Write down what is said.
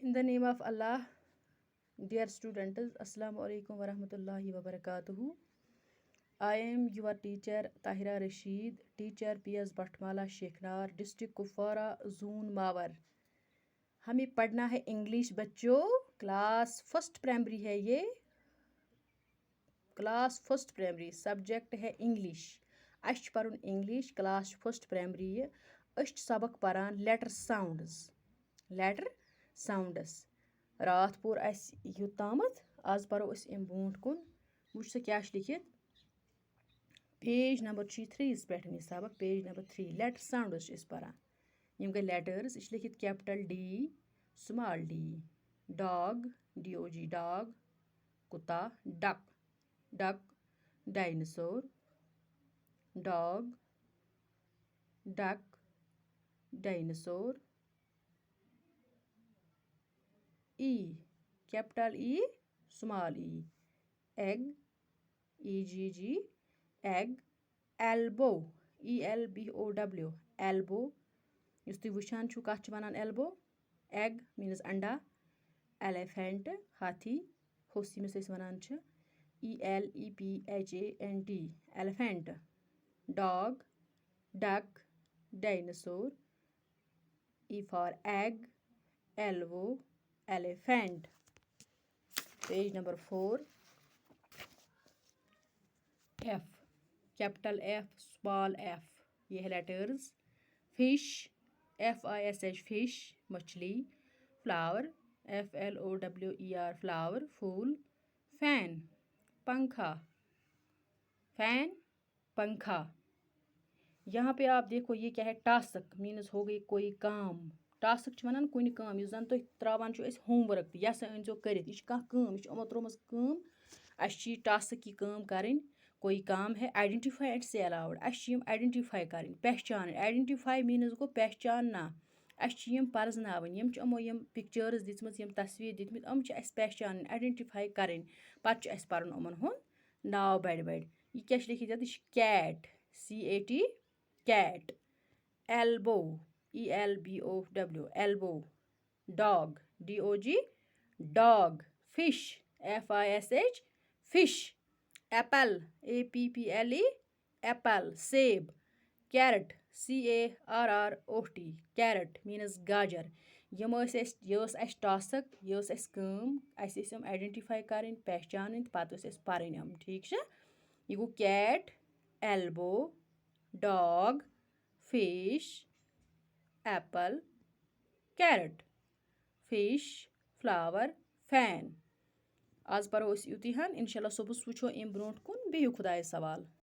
In the name of Allah, dear students, Assalamu alaikum wa rahmatullahi wa barakatuhu. I am your teacher Tahira Rashid, teacher PS Bhatmala Shekhnar, district Kupwara zone Mawar. हमें पढ़ना है English बच्चों. Class first primary है ये. Class first primary subject है English. अश पढ़ुन English class first primary ये. अश सबक परान लेटर साउंड्स. रात पोर अस युतामत. आज परो अस इम बूट कुन. वुच सा क्या लिखित. पेज नंबर 3 पे यह सबक. पेज नंबर 3 लेटर साउंड्स परान. यम गई लेटर्स. यह लिखित capital D, small D. Dog, DOG dog. कुत्ता, duck. Duck, dinosaur. Dog, duck, dinosaur. E, capital E, small e. Egg, EGG, egg. Elbow, ELBOW, elbow. Yus tu wushan chu kach wanan elbow. Egg means anda. Elephant, hathi. Hosi mis is wanan chu. ELEPHANT, elephant. Dog, duck, dinosaur. E for egg, elbow, elephant. Page number 4. F, capital F, small f. ये है letters. Fish, FISH, fish, मछली. Flower, FLOWER, flower, फूल. Fan, पंखा. Fan, पंखा. यहाँ पे आप देखो ये क्या है. टास्क मीन्स हो गई कोई काम. टास्क छ वनान कुन काम यस जन तुम त्रावान छु अस होमवर्क यह अनजो करित. यह कह काम. यह यमो त्रोमस काम. अस टास्क की काम करें. कोई काम है. आइडेंटिफाई एंड से अलाउड. अस आइडेंटिफाई करें. पहचान. आइडेंटिफाई मीन्स गो पहचानना. अस परजनावन. यम यमो यम पिक्चर्स दितमत यम तस्वीर दितमत यम अस पहचान आइडेंटिफाई करें. पत अस परन यमन हुंद नाव बड़ बड़. यह क्या लिखित. यह cat, CAT, cat. Elbow, ELBOW, elbow. Dog, DOG, dog. Fish, FISH, fish. Apple, APPLE, apple. Seb. Carrot, CARROT, carrot means gajar. यम अस टास्क यह अस काम. अस यम आइडेंटिफाई करें, पहचान पत अस परन यम. ठीक है. यह गो cat, elbow, dog, fish, apple, carrot. Fish, flower, fan. आज परो अस युति हन. इंशाल्लाह सुबह वुचो अम ब्रोट कुन. बिहु खुदायस सवाल.